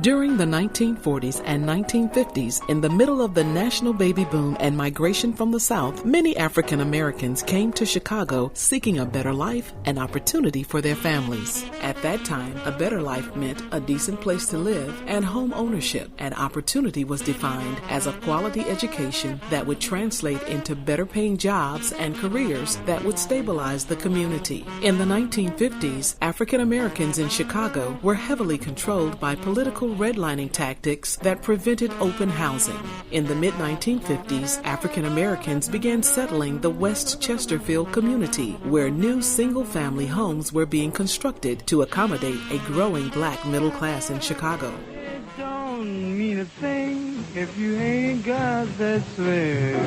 During the 1940s and 1950s, in the middle of the national baby boom and migration from the South, many African Americans came to Chicago seeking a better life and opportunity for their families. At that time, a better life meant a decent place to live and home ownership, and opportunity was defined as a quality education that would translate into better paying jobs and careers that would stabilize the community. In the 1950s, African Americans in Chicago were heavily controlled by political redlining tactics that prevented open housing. In the mid-1950s, African Americans began settling the West Chesterfield community, where new single-family homes were being constructed to accommodate a growing black middle class in Chicago. It don't mean a thing if you ain't got that swing.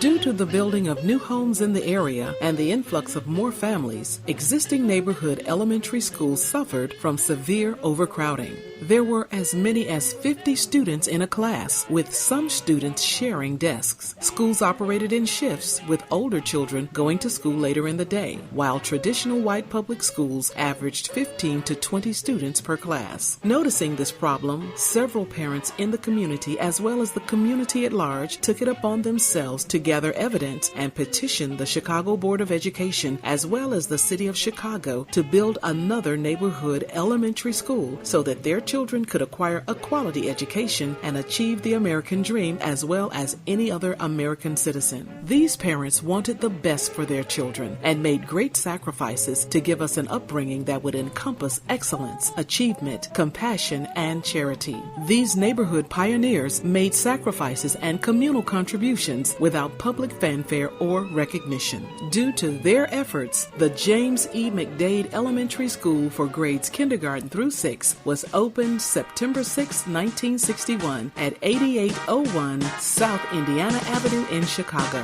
Due to the building of new homes in the area and the influx of more families, existing neighborhood elementary schools suffered from severe overcrowding. There were as many as 50 students in a class, with some students sharing desks. Schools operated in shifts, with older children going to school later in the day, while traditional white public schools averaged 15 to 20 students per class. Noticing this problem, several parents in the community, as well as the community at large, took it upon themselves to gather evidence and petition the Chicago Board of Education as well as the City of Chicago to build another neighborhood elementary school so that their children could acquire a quality education and achieve the American dream as well as any other American citizen. These parents wanted the best for their children and made great sacrifices to give us an upbringing that would encompass excellence, achievement, compassion, and charity. These neighborhood pioneers made sacrifices and communal contributions without public fanfare or recognition. Due to their efforts, the James E. McDade Elementary School for grades kindergarten through 6 was opened September 6, 1961 at 8801 South Indiana Avenue in Chicago.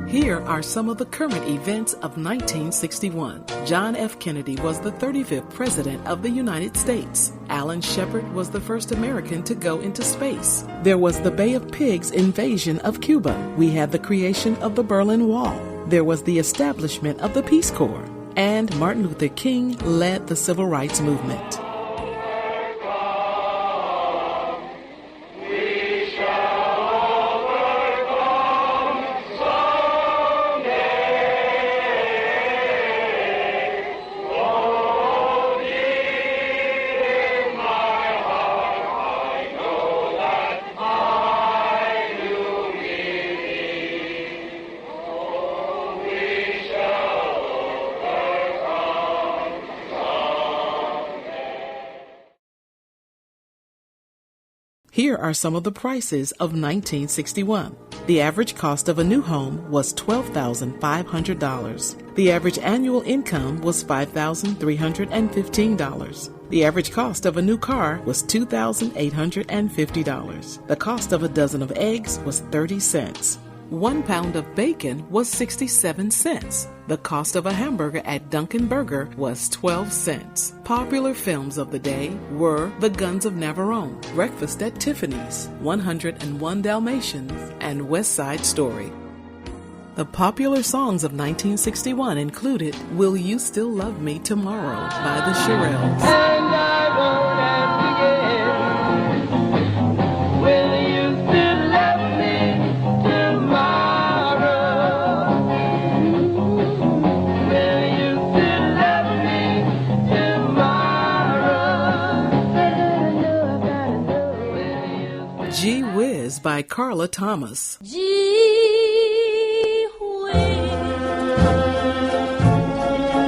Here are some of the current events of 1961. John F. Kennedy was the 35th President of the United States. Alan Shepard was the first American to go into space. There was the Bay of Pigs invasion of Cuba. We had the creation of the Berlin Wall. There was the establishment of the Peace Corps. And Martin Luther King led the Civil Rights Movement. Here are some of the prices of 1961. The average cost of a new home was $12,500. The average annual income was $5,315. The average cost of a new car was $2,850. The cost of a dozen of eggs was 30 cents. 1 pound of bacon was 67 cents. The cost of a hamburger at Dunkin' Burger was 12 cents. Popular films of the day were The Guns of Navarone, Breakfast at Tiffany's, 101 Dalmatians, and West Side Story. The popular songs of 1961 included Will You Still Love Me Tomorrow by the Shirelles. And I won't ask again. Will you still love me tomorrow? Will you still love me tomorrow? Gee Whiz by Carla Thomas. Gee whiz,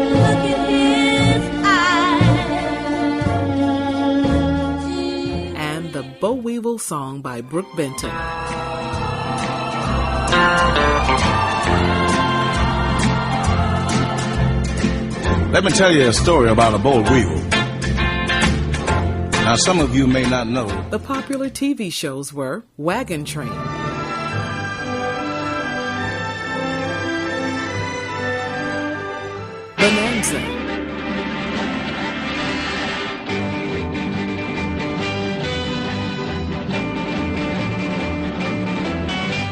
look at his eyes. Gee. And the Boll Weevil song by Brooke Benton. Let me tell you a story about a boll weevil. Now, Now, some of you may not know. The popular TV shows were Wagon Train, Bonanza,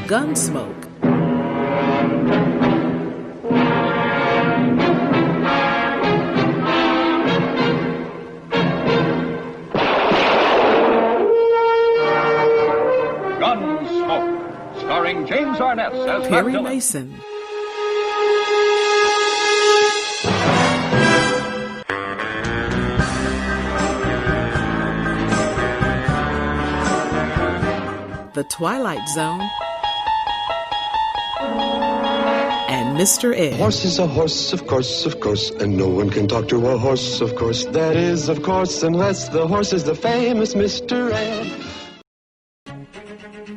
Gunsmoke, Gunsmoke, starring James Arness as Perry Matt Dillon. Mason, The Twilight Zone, and Mr. Ed. Horse is a horse, of course, and no one can talk to a horse, of course. That is, of course, unless the horse is the famous Mr. Ed.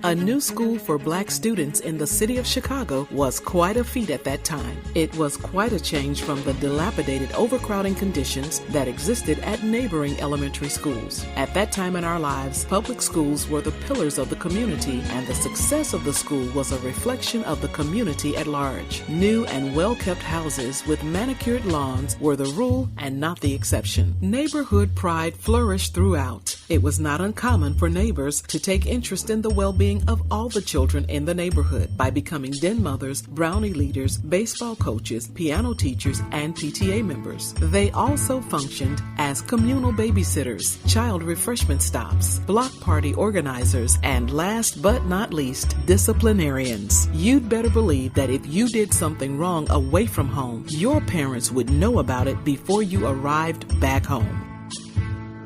A new school for black students in the city of Chicago was quite a feat at that time. It was quite a change from the dilapidated overcrowding conditions that existed at neighboring elementary schools. At that time in our lives, public schools were the pillars of the community, and the success of the school was a reflection of the community at large. New and well-kept houses with manicured lawns were the rule and not the exception. Neighborhood pride flourished throughout. It was not uncommon for neighbors to take interest in the well-being of all the children in the neighborhood by becoming den mothers, brownie leaders, baseball coaches, piano teachers, and PTA members. They also functioned as communal babysitters, child refreshment stops, block party organizers, and last but not least, disciplinarians. You'd better believe that if you did something wrong away from home, your parents would know about it before you arrived back home.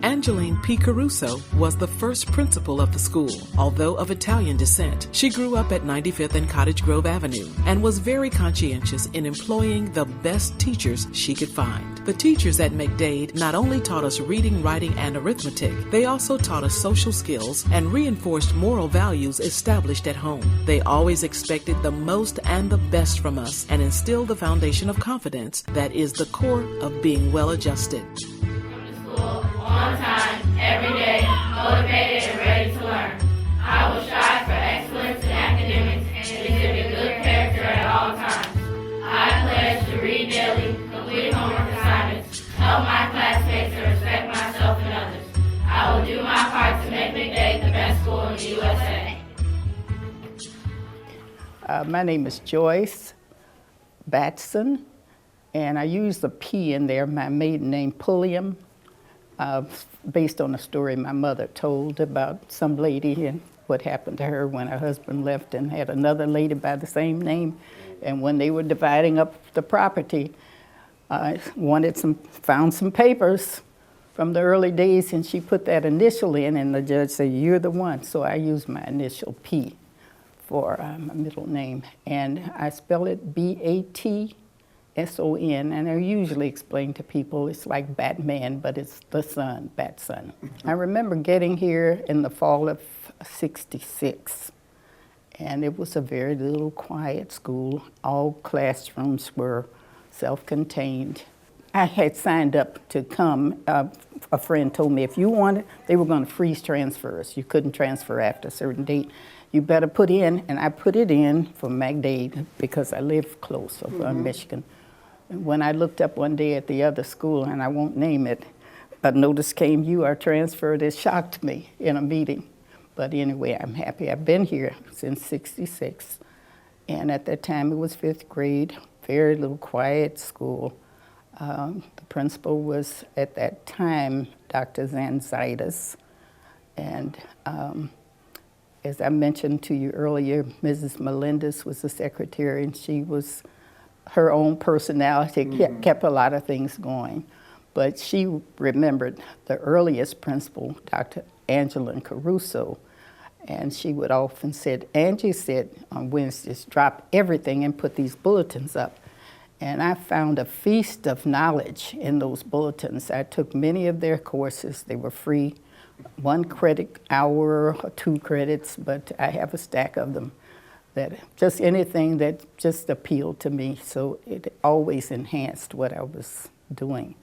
Angeline P. Caruso was the first principal of the school. Although of Italian descent, she grew up at 95th and Cottage Grove Avenue and was very conscientious in employing the best teachers she could find. The teachers at McDade not only taught us reading, writing, and arithmetic, they also taught us social skills and reinforced moral values established at home. They always expected the most and the best from us and instilled the foundation of confidence that is the core of being well-adjusted. On time, every day, motivated and ready to learn. I will strive for excellence in academics and exhibit good character at all times. I pledge to read daily, complete homework assignments, help my classmates, and respect myself and others. I will do my part to make McDade the best school in the USA. My name is Joyce Batson, and I use the P in there, my maiden name, Pulliam. Based on a story my mother told about some lady and what happened to her when her husband left and had another lady by the same name. And when they were dividing up the property, found some papers from the early days, and she put that initial in, and the judge said, "You're the one." So I used my initial P for my middle name, and I spell it Batson, and I usually explain to people it's like Batman, but it's the sun, Batson. I remember getting here in the fall of '66, and it was a very little quiet school. All classrooms were self-contained. I had signed up to come. A friend told me if you wanted, they were going to freeze transfers. You couldn't transfer after a certain date. You better put in, and I put it in for McDade because I live close in Michigan. When I looked up one day at the other school, and I won't name it, a notice came, "You are transferred." It shocked me in a meeting. But anyway, I'm happy. I've been here since '66. And at that time, it was 5th grade, very little quiet school. The principal was, at that time, Dr. Zanzitis. And as I mentioned to you earlier, Mrs. Melendez was the secretary, and she was her own personality kept a lot of things going. But she remembered the earliest principal, Dr. Angeline Caruso, and she would often say, Angie said on Wednesdays, drop everything and put these bulletins up. And I found a feast of knowledge in those bulletins. I took many of their courses. They were free, 1 credit hour or 2 credits, but I have a stack of them. That just anything that just appealed to me, so it always enhanced what I was doing.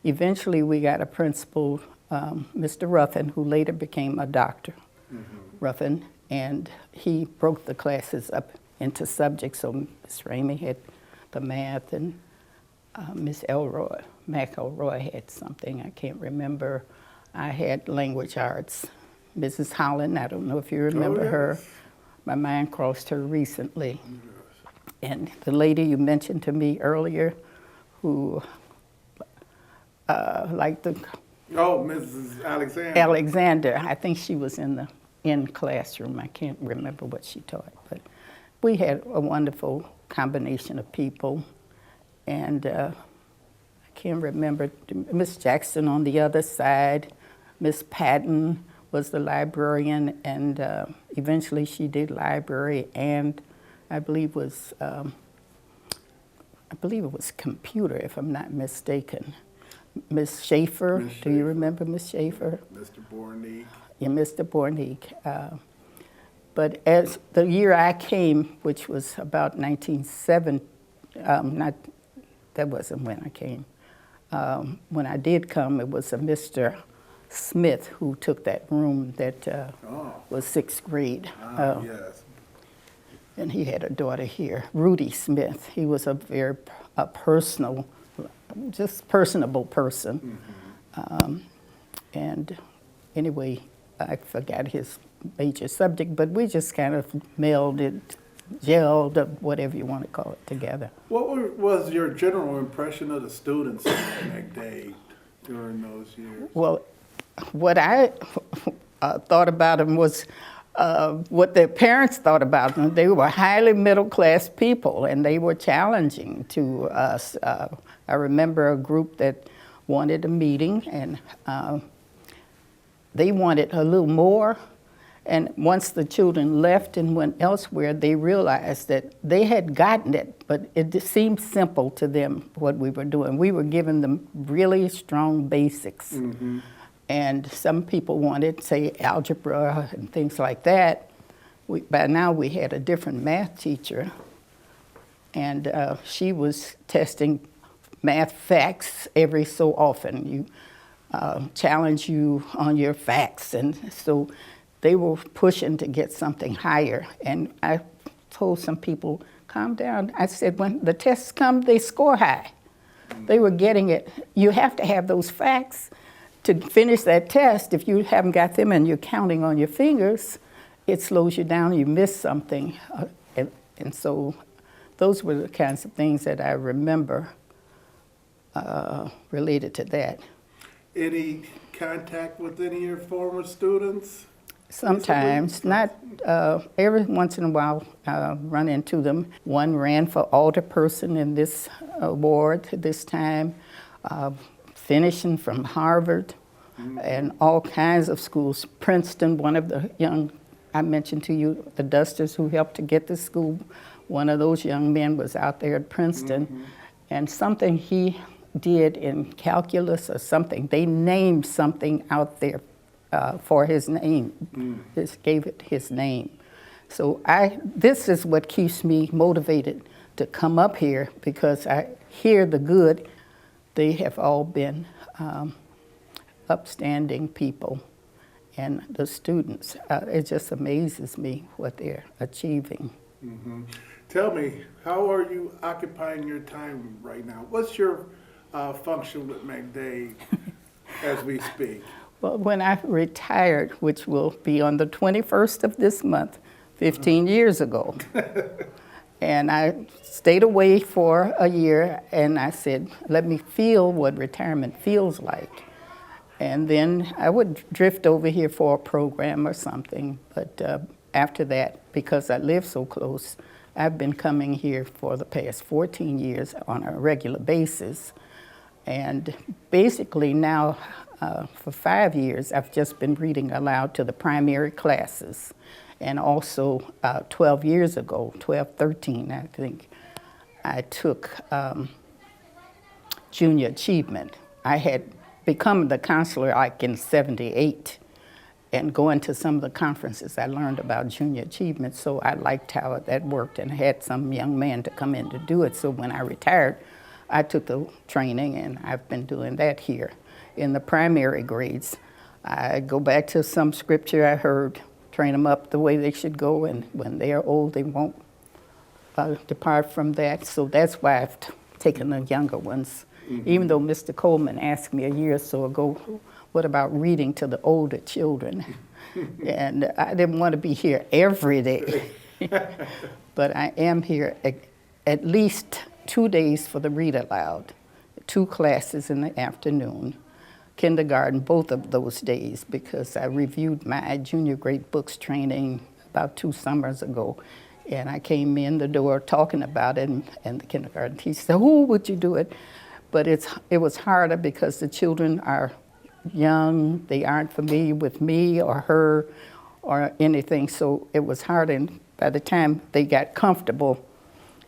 Eventually we got a principal Mr. Ruffin, who later became a doctor, Ruffin, and he broke the classes up into subjects. So Miss Ramey had the math, and Miss McElroy had something, I can't remember. I had language arts. Mrs. Holland, I don't know if you remember her. My mind crossed her recently. And the lady you mentioned to me earlier, who liked the... Oh, Mrs. Alexander. Alexander, I think she was in the classroom. I can't remember what she taught, but we had a wonderful combination of people. And I can't remember, Miss Jackson on the other side, Miss Patton was the librarian, and eventually she did library, and I believe it was computer, if I'm not mistaken. Miss Schaefer, do you remember Miss Schaefer? Mr. Bornick. Yeah, Mr. Bornick. But as the year I came, which was about 1970, that wasn't when I came. When I did come, it was a Mr. Smith who took that room that was 6th grade. Yes. And he had a daughter here, Rudy Smith. He was a very personal, just personable person. And anyway, I forgot his major subject, but we just kind of melded, gelled, whatever you want to call it, together. What was your general impression of the students at McDade during those years? Well, what I thought about them was what their parents thought about them. They were highly middle-class people, and they were challenging to us. I remember a group that wanted a meeting, and they wanted a little more. And once the children left and went elsewhere, they realized that they had gotten it, but it just seemed simple to them what we were doing. We were giving them really strong basics. And some people wanted, say, algebra and things like that. By now we had a different math teacher, and she was testing math facts every so often. You challenge you on your facts, and so they were pushing to get something higher. And I told some people, calm down. I said, when the tests come, they score high. They were getting it. You have to have those facts to finish that test. If you haven't got them and you're counting on your fingers, it slows you down, you miss something. And so those were the kinds of things that I remember related to that. Any contact with any of your former students? Sometimes, not every once in a while, run into them. One ran for alderperson in this ward this time, finishing from Harvard and all kinds of schools. Princeton, one of the young, I mentioned to you, the Dusters who helped to get this school, one of those young men was out there at Princeton, and something he did in calculus or something, they named something out there for his name, just gave it his name. So this is what keeps me motivated to come up here, because I hear the good. They have all been upstanding people, and the students, it just amazes me what they're achieving. Tell me, how are you occupying your time right now? What's your function with McDade as we speak? Well, when I retired, which will be on the 21st of this month, 15 years ago, and I stayed away for a year, and I said, let me feel what retirement feels like. And then I would drift over here for a program or something, but after that, because I live so close, I've been coming here for the past 14 years on a regular basis. And basically now, for 5 years, I've just been reading aloud to the primary classes. And also 12 years ago, 13, I think, I took junior achievement. I had become the counselor like in '78, and going to some of the conferences, I learned about junior achievement, so I liked how that worked and had some young man to come in to do it. So when I retired, I took the training, and I've been doing that here. in the primary grades. I go back to some scripture I heard, train them up the way they should go, and when they are old, they won't depart from that. So that's why I've taken the younger ones. Even though Mr. Coleman asked me a year or so ago, what about reading to the older children? And I didn't want to be here every day. But I am here at least 2 days for the read aloud, 2 classes in the afternoon, kindergarten both of those days, because I reviewed my junior grade books training about 2 summers ago. And I came in the door talking about it, and the kindergarten teacher said, "Oh, would you do it?" But it was harder because the children are young, they aren't familiar with me or her or anything, so it was hard. And by the time they got comfortable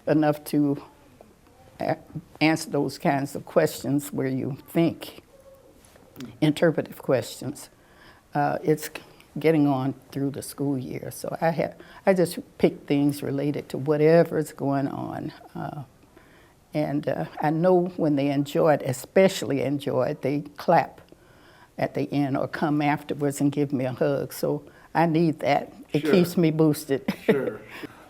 enough to answer those kinds of questions where you think, interpretive questions, it's getting on through the school year. So I just pick things related to whatever is going on. And I know when they enjoy it, especially enjoy it, they clap at the end or come afterwards and give me a hug. So I need that. It Sure. keeps me boosted. Sure.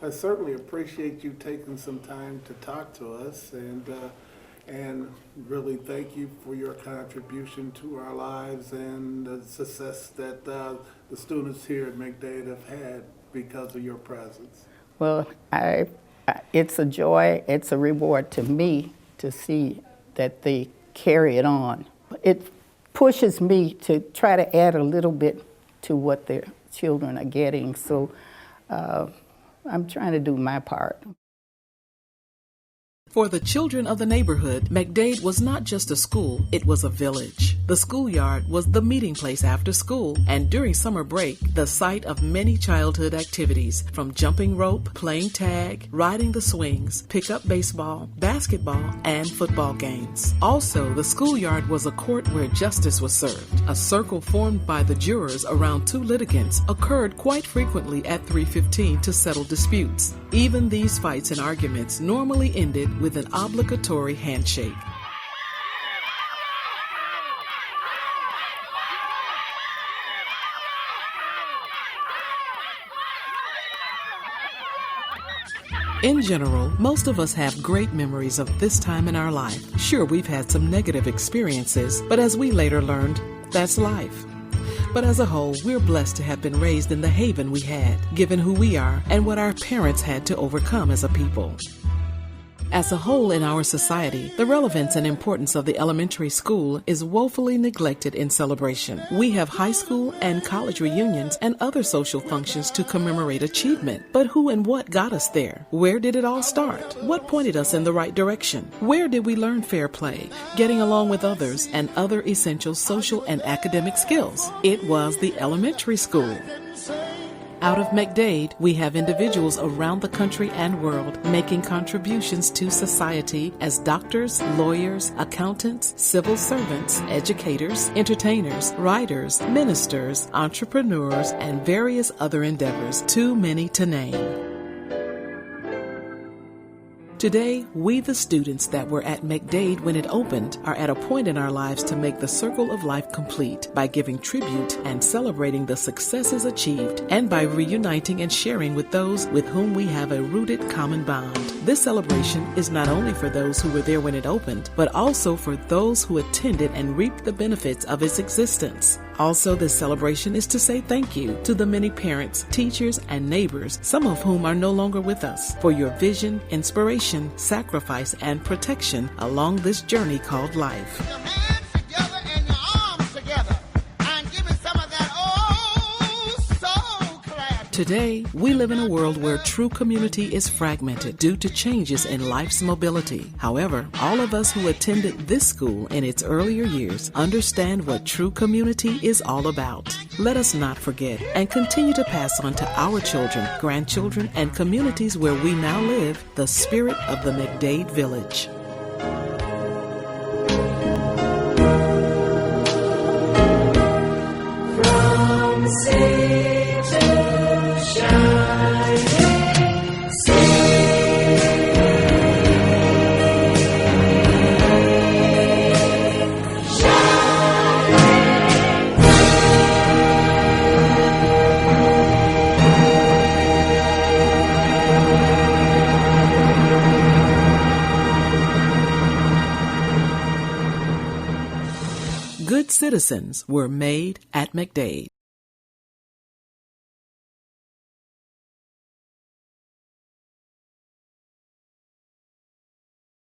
I certainly appreciate you taking some time to talk to us, and really thank you for your contribution to our lives and the success that the students here at McDade have had because of your presence. Well, it's a joy, it's a reward to me to see that they carry it on. It pushes me to try to add a little bit to what their children are getting, so I'm trying to do my part. For the children of the neighborhood, McDade was not just a school, it was a village. The schoolyard was the meeting place after school, and during summer break, the site of many childhood activities, from jumping rope, playing tag, riding the swings, pickup baseball, basketball, and football games. Also, the schoolyard was a court where justice was served. A circle formed by the jurors around 2 litigants occurred quite frequently at 3:15 to settle disputes. Even these fights and arguments normally ended with an obligatory handshake. In general, most of us have great memories of this time in our life. Sure, we've had some negative experiences, but as we later learned, that's life. But as a whole, we're blessed to have been raised in the haven we had, given who we are and what our parents had to overcome as a people. As a whole in our society, the relevance and importance of the elementary school is woefully neglected in celebration. We have high school and college reunions and other social functions to commemorate achievement. But who and what got us there? Where did it all start? What pointed us in the right direction? Where did we learn fair play, getting along with others, and other essential social and academic skills? It was the elementary school. Out of McDade, we have individuals around the country and world making contributions to society as doctors, lawyers, accountants, civil servants, educators, entertainers, writers, ministers, entrepreneurs, and various other endeavors, too many to name. Today, we the students that were at McDade when it opened are at a point in our lives to make the circle of life complete by giving tribute and celebrating the successes achieved, and by reuniting and sharing with those with whom we have a rooted common bond. This celebration is not only for those who were there when it opened, but also for those who attended and reaped the benefits of its existence. Also, this celebration is to say thank you to the many parents, teachers, and neighbors, some of whom are no longer with us, for your vision, inspiration, sacrifice, and protection along this journey called life. Your hands together and your arms together and give me some of that soul clap. Today, we live in a world where true community is fragmented due to changes in life's mobility. However, all of us who attended this school in its earlier years understand what true community is all about. Let us not forget and continue to pass on to our children, grandchildren, and communities where we now live the spirit of the McDade Village. From sea to shining sea. Shine. Good citizens were made at McDade.